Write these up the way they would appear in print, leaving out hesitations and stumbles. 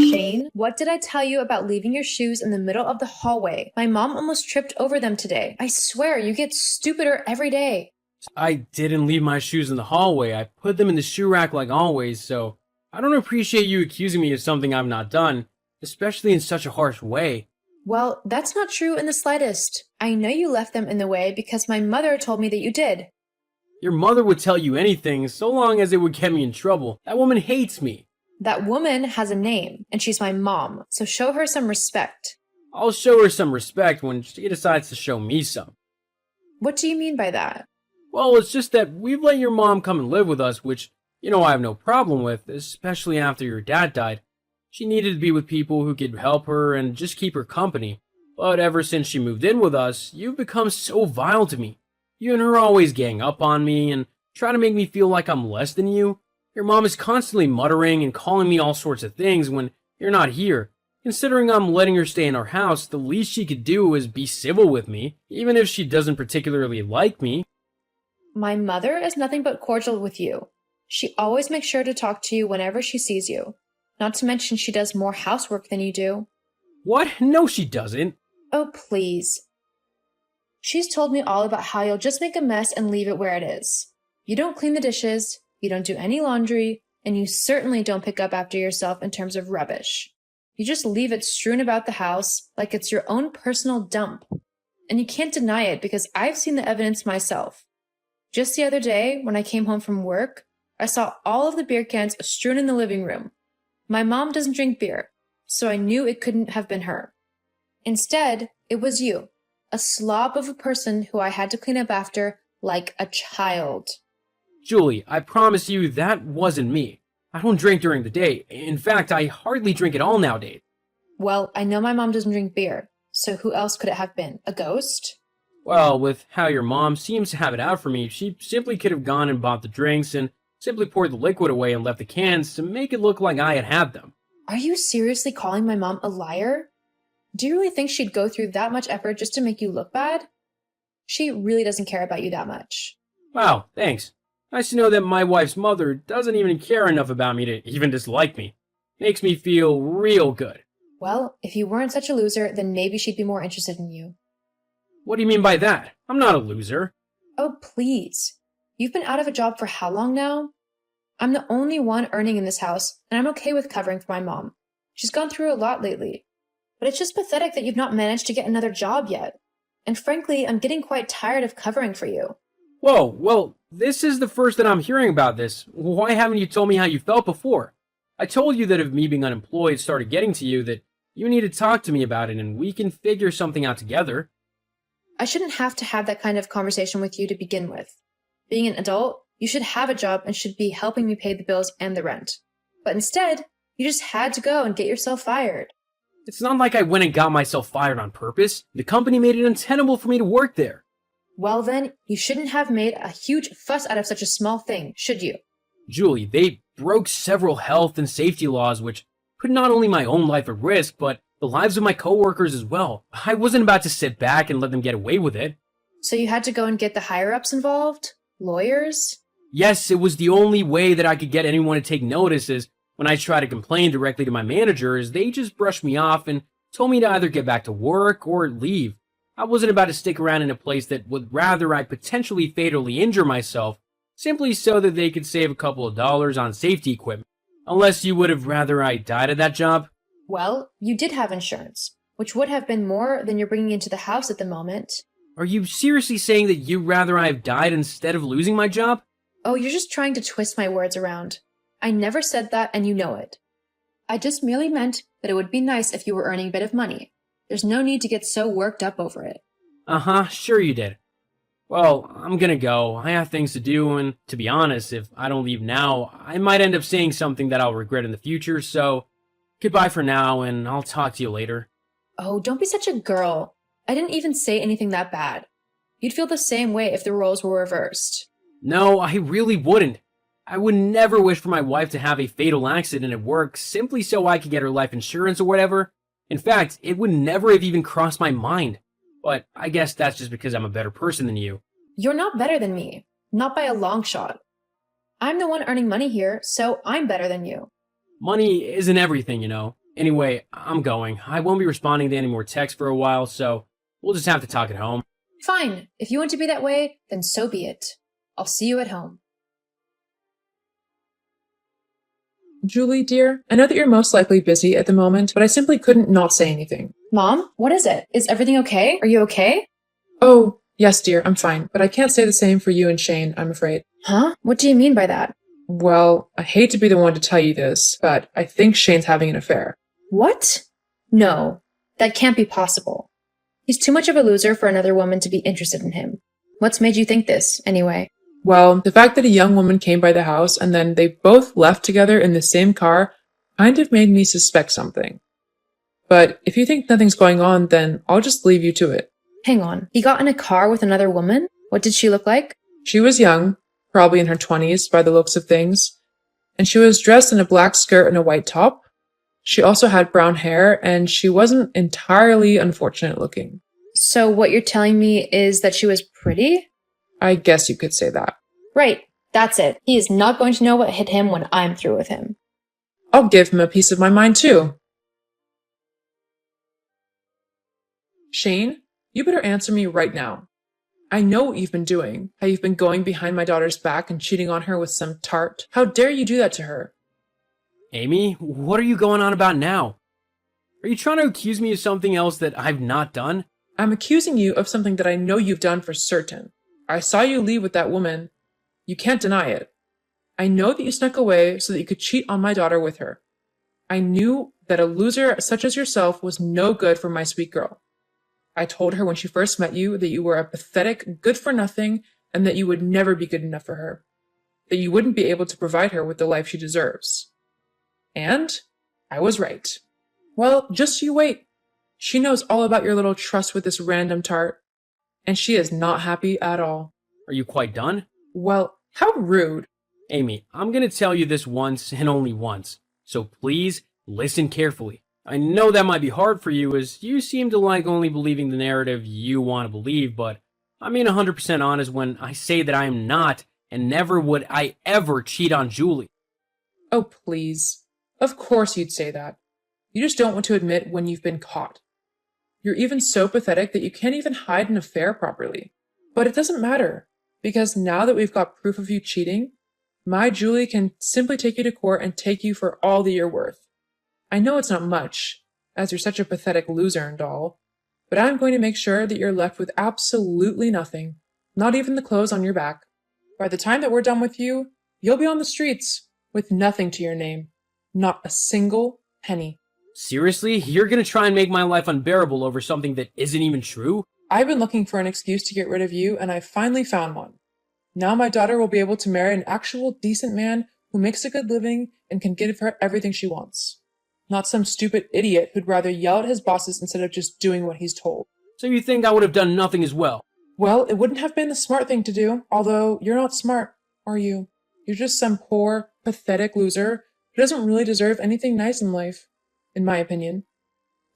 Shane, what did I tell you about leaving your shoes in the middle of the hallway? My mom almost tripped over them today. I swear, you get stupider every day. I didn't leave my shoes in the hallway. I put them in the shoe rack like always, so I don't appreciate you accusing me of something I've not done, especially in such a harsh way. Well, that's not true in the slightest. I know you left them in the way because my mother told me that you did. Your mother would tell you anything so long as it would get me in trouble. That woman hates me. That woman has a name, and she's my mom, so show her some respect. I'll show her some respect when she decides to show me some. What do you mean by that? Well, it's just that we've let your mom come and live with us, which, I have no problem with, especially after your dad died. She needed to be with people who could help her and just keep her company. But ever since she moved in with us, you've become so vile to me. You and her always gang up on me and try to make me feel like I'm less than you. Your mom is constantly muttering and calling me all sorts of things when you're not here. Considering I'm letting her stay in our house, the least she could do is be civil with me, even if she doesn't particularly like me. My mother is nothing but cordial with you. She always makes sure to talk to you whenever she sees you. Not to mention she does more housework than you do. What? No, she doesn't. Oh, please. She's told me all about how you'll just make a mess and leave it where it is. You don't clean the dishes, you don't do any laundry, and you certainly don't pick up after yourself in terms of rubbish. You just leave it strewn about the house like it's your own personal dump. And you can't deny it because I've seen the evidence myself. Just the other day, when I came home from work, I saw all of the beer cans strewn in the living room. My mom doesn't drink beer, so I knew it couldn't have been her. Instead, it was you, a slob of a person who I had to clean up after like a child. Julie, I promise you that wasn't me. I don't drink during the day. In fact, I hardly drink at all nowadays. Well, I know my mom doesn't drink beer, so who else could it have been? A ghost? Well, with how your mom seems to have it out for me, she simply could have gone and bought the drinks and simply poured the liquid away and left the cans to make it look like I had had them. Are you seriously calling my mom a liar? Do you really think she'd go through that much effort just to make you look bad? She really doesn't care about you that much. Wow, thanks. Nice to know that my wife's mother doesn't even care enough about me to even dislike me. Makes me feel real good. Well, if you weren't such a loser, then maybe she'd be more interested in you. What do you mean by that? I'm not a loser. Oh, please. You've been out of a job for how long now? I'm the only one earning in this house, and I'm okay with covering for my mom. She's gone through a lot lately. But it's just pathetic that you've not managed to get another job yet. And frankly, I'm getting quite tired of covering for you. Whoa, well, this is the first that I'm hearing about this. Why haven't you told me how you felt before? I told you that if me being unemployed started getting to you, that you need to talk to me about it and we can figure something out together. I shouldn't have to have that kind of conversation with you to begin with. Being an adult, you should have a job and should be helping me pay the bills and the rent. But instead, you just had to go and get yourself fired. It's not like I went and got myself fired on purpose. The company made it untenable for me to work there. Well then, you shouldn't have made a huge fuss out of such a small thing, should you? Julie, they broke several health and safety laws which put not only my own life at risk, but the lives of my coworkers as well. I wasn't about to sit back and let them get away with it. So you had to go and get the higher-ups involved? Lawyers? Yes, it was the only way that I could get anyone to take notice, is when I tried to complain directly to my managers, they just brushed me off and told me to either get back to work or leave. I wasn't about to stick around in a place that would rather I potentially fatally injure myself, simply so that they could save a couple of dollars on safety equipment. Unless you would have rather I died at that job? Well, you did have insurance, which would have been more than you're bringing into the house at the moment. Are you seriously saying that you'd rather I have died instead of losing my job? Oh, you're just trying to twist my words around. I never said that, and you know it. I just merely meant that it would be nice if you were earning a bit of money. There's no need to get so worked up over it. Uh-huh, sure you did. Well, I'm gonna go. I have things to do, and to be honest, if I don't leave now, I might end up saying something that I'll regret in the future, so goodbye for now, and I'll talk to you later. Oh, don't be such a girl. I didn't even say anything that bad. You'd feel the same way if the roles were reversed. No, I really wouldn't. I would never wish for my wife to have a fatal accident at work simply so I could get her life insurance or whatever. In fact, it would never have even crossed my mind. But I guess that's just because I'm a better person than you. You're not better than me. Not by a long shot. I'm the one earning money here, so I'm better than you. Money isn't everything, Anyway, I'm going. I won't be responding to any more texts for a while, so we'll just have to talk at home. Fine. If you want to be that way, then so be it. I'll see you at home. Julie, dear, I know that you're most likely busy at the moment, but I simply couldn't not say anything. Mom, what is it? Is everything okay? Are you okay? Oh, yes, dear, I'm fine, but I can't say the same for you and Shane, I'm afraid. Huh? What do you mean by that? Well, I hate to be the one to tell you this, but I think Shane's having an affair. What? No, that can't be possible. He's too much of a loser for another woman to be interested in him. What's made you think this, anyway? Well, the fact that a young woman came by the house and then they both left together in the same car kind of made me suspect something. But if you think nothing's going on, then I'll just leave you to it. Hang on. He got in a car with another woman? What did she look like? She was young, probably in her 20s by the looks of things, and she was dressed in a black skirt and a white top. She also had brown hair, and she wasn't entirely unfortunate looking. So what you're telling me is that she was pretty? I guess you could say that. Right. That's it. He is not going to know what hit him when I'm through with him. I'll give him a piece of my mind too. Shane, you better answer me right now. I know what you've been doing, how you've been going behind my daughter's back and cheating on her with some tart. How dare you do that to her? Amy, what are you going on about now? Are you trying to accuse me of something else that I've not done? I'm accusing you of something that I know you've done for certain. I saw you leave with that woman. You can't deny it. I know that you snuck away so that you could cheat on my daughter with her. I knew that a loser such as yourself was no good for my sweet girl. I told her when she first met you that you were a pathetic, good-for-nothing, and that you would never be good enough for her. That you wouldn't be able to provide her with the life she deserves. And I was right. Well, just you wait. She knows all about your little trust with this random tart, and she is not happy at all. Are you quite done? Well, how rude. Amy, I'm gonna tell you this once and only once, so please listen carefully. I know that might be hard for you as you seem to like only believing the narrative you want to believe, but I'm being 100% honest when I say that I am not and never would I ever cheat on Julie. Oh, please. Of course you'd say that. You just don't want to admit when you've been caught. You're even so pathetic that you can't even hide an affair properly. But it doesn't matter, because now that we've got proof of you cheating, my Julie can simply take you to court and take you for all that you're worth. I know it's not much, as you're such a pathetic loser and all, but I'm going to make sure that you're left with absolutely nothing, not even the clothes on your back. By the time that we're done with you, you'll be on the streets with nothing to your name, not a single penny. Seriously? You're gonna try and make my life unbearable over something that isn't even true? I've been looking for an excuse to get rid of you, and I finally found one. Now my daughter will be able to marry an actual decent man who makes a good living and can give her everything she wants. Not some stupid idiot who'd rather yell at his bosses instead of just doing what he's told. So you think I would have done nothing as well? Well, it wouldn't have been the smart thing to do, although you're not smart, are you? You're just some poor, pathetic loser who doesn't really deserve anything nice in life, in my opinion.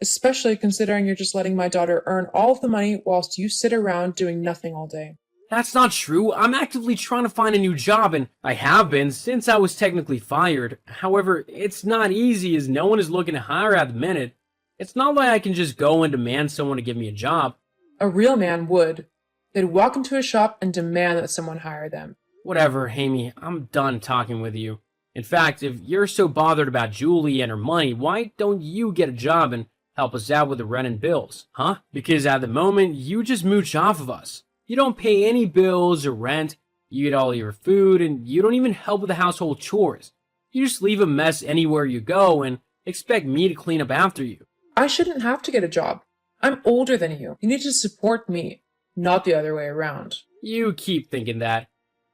Especially considering you're just letting my daughter earn all of the money whilst you sit around doing nothing all day. That's not true. I'm actively trying to find a new job, and I have been since I was technically fired. However, it's not easy as no one is looking to hire at the minute. It's not like I can just go and demand someone to give me a job. A real man would. They'd walk into a shop and demand that someone hire them. Whatever, Amy, I'm done talking with you. In fact, if you're so bothered about Julie and her money, why don't you get a job and help us out with the rent and bills, huh? Because at the moment, you just mooch off of us. You don't pay any bills or rent, you get all your food, and you don't even help with the household chores. You just leave a mess anywhere you go and expect me to clean up after you. I shouldn't have to get a job. I'm older than you. You need to support me, not the other way around. You keep thinking that.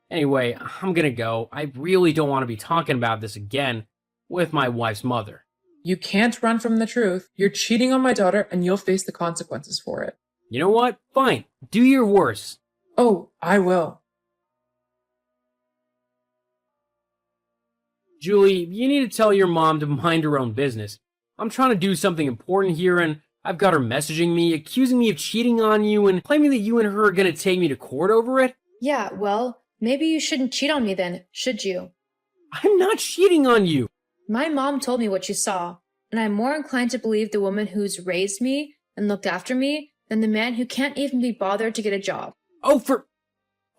Anyway, I'm gonna go. I really don't want to be talking about this again with my wife's mother. You can't run from the truth. You're cheating on my daughter and you'll face the consequences for it. You know what? Fine. Do your worst. Oh, I will. Julie, you need to tell your mom to mind her own business. I'm trying to do something important here, and I've got her messaging me, accusing me of cheating on you, and claiming that you and her are gonna take me to court over it. Yeah, well, maybe you shouldn't cheat on me then, should you? I'm not cheating on you. My mom told me what you saw, and I'm more inclined to believe the woman who's raised me and looked after me than the man who can't even be bothered to get a job. Oh,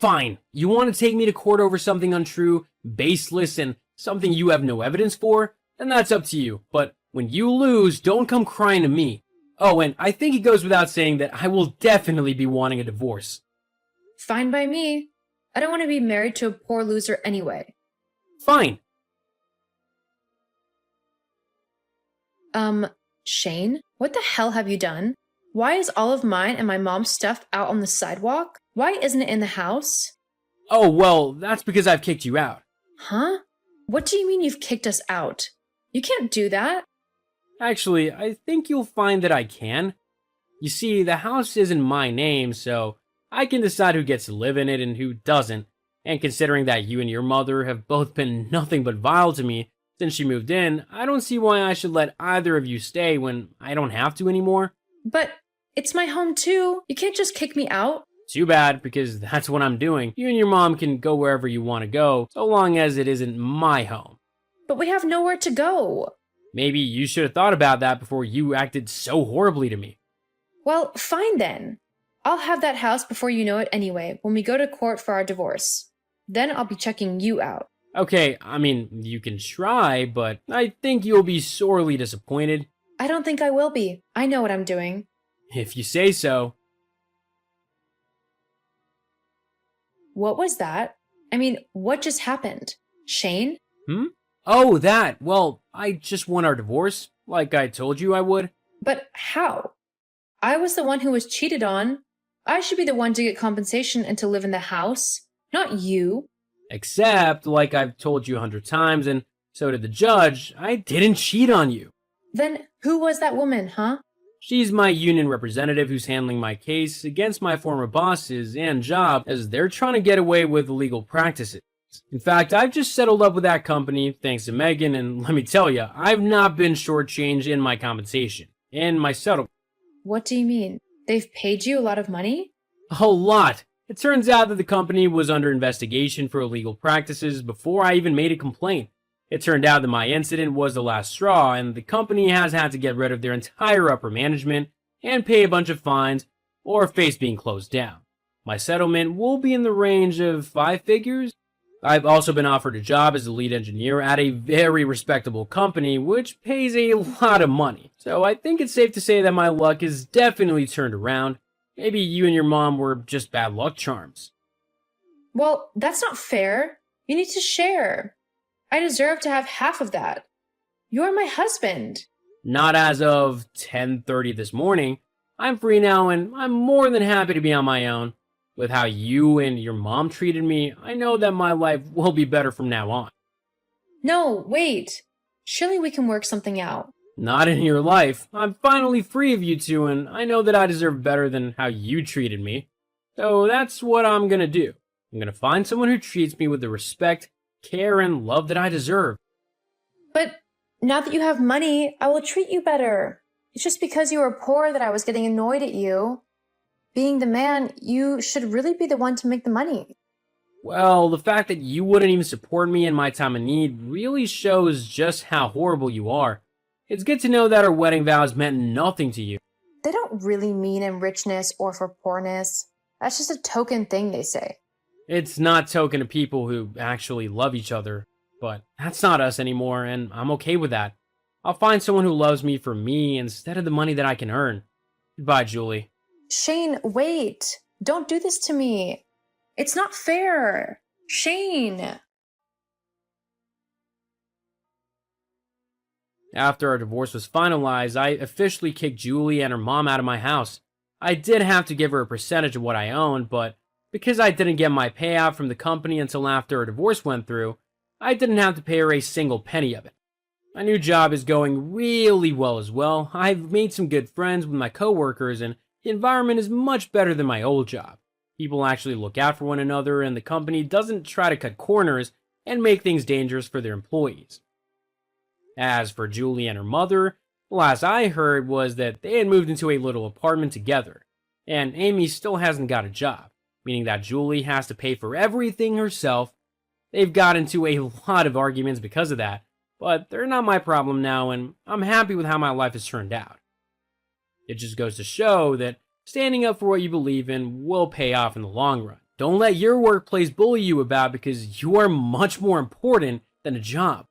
Fine. You want to take me to court over something untrue, baseless, and something you have no evidence for? Then that's up to you. But when you lose, don't come crying to me. Oh, and I think it goes without saying that I will definitely be wanting a divorce. Fine by me. I don't want to be married to a poor loser anyway. Fine. Shane, what the hell have you done? Why is all of mine and my mom's stuff out on the sidewalk? Why isn't it in the house? Oh, well, that's because I've kicked you out. Huh? What do you mean you've kicked us out? You can't do that. Actually, I think you'll find that I can. You see, the house isn't my name, so I can decide who gets to live in it and who doesn't. And considering that you and your mother have both been nothing but vile to me since she moved in, I don't see why I should let either of you stay when I don't have to anymore. But it's my home too. You can't just kick me out. Too bad, because that's what I'm doing. You and your mom can go wherever you want to go, so long as it isn't my home. But we have nowhere to go. Maybe you should have thought about that before you acted so horribly to me. Well, fine then. I'll have that house before you know it anyway, when we go to court for our divorce. Then I'll be checking you out. Okay, I mean, you can try, but I think you'll be sorely disappointed. I don't think I will be. I know what I'm doing. If you say so. What was that? I mean, what just happened? Shane? Oh, that. Well, I just won our divorce, like I told you I would. But how? I was the one who was cheated on. I should be the one to get compensation and to live in the house, not you. Except, like I've told you 100 times, and so did the judge, I didn't cheat on you. Then who was that woman, huh? She's my union representative who's handling my case against my former bosses and job as they're trying to get away with illegal practices. In fact, I've just settled up with that company thanks to Megan, and let me tell you, I've not been shortchanged in my compensation and my settlement. What do you mean? They've paid you a lot of money? A lot. It turns out that the company was under investigation for illegal practices before I even made a complaint. It turned out that my incident was the last straw, and the company has had to get rid of their entire upper management and pay a bunch of fines or face being closed down. My settlement will be in the range of 5 figures. I've also been offered a job as the lead engineer at a very respectable company, which pays a lot of money. So I think it's safe to say that my luck is definitely turned around. Maybe you and your mom were just bad luck charms. Well, that's not fair. You need to share. I deserve to have half of that. You're my husband. Not as of 10:30 this morning. I'm free now and I'm more than happy to be on my own. With how you and your mom treated me, I know that my life will be better from now on. No, wait. Surely we can work something out. Not in your life. I'm finally free of you two, and I know that I deserve better than how you treated me. So that's what I'm gonna do. I'm gonna find someone who treats me with the respect, care, and love that I deserve. But now that you have money, I will treat you better. It's just because you were poor that I was getting annoyed at you. Being the man, you should really be the one to make the money. Well, the fact that you wouldn't even support me in my time of need really shows just how horrible you are. It's good to know that our wedding vows meant nothing to you. They don't really mean in richness or for poorness. That's just a token thing they say. It's not token to people who actually love each other, but that's not us anymore, and I'm okay with that. I'll find someone who loves me for me instead of the money that I can earn. Goodbye, Julie. Shane, wait. Don't do this to me. It's not fair. Shane. After our divorce was finalized, I officially kicked Julie and her mom out of my house. I did have to give her a percentage of what I owned, but because I didn't get my payout from the company until after our divorce went through, I didn't have to pay her a single penny of it. My new job is going really well as well. I've made some good friends with my coworkers, and the environment is much better than my old job. People actually look out for one another, and the company doesn't try to cut corners and make things dangerous for their employees. As for Julie and her mother, the last I heard was that they had moved into a little apartment together, and Amy still hasn't got a job, meaning that Julie has to pay for everything herself. They've got into a lot of arguments because of that, but they're not my problem now, and I'm happy with how my life has turned out. It just goes to show that standing up for what you believe in will pay off in the long run. Don't let your workplace bully you about because you are much more important than a job.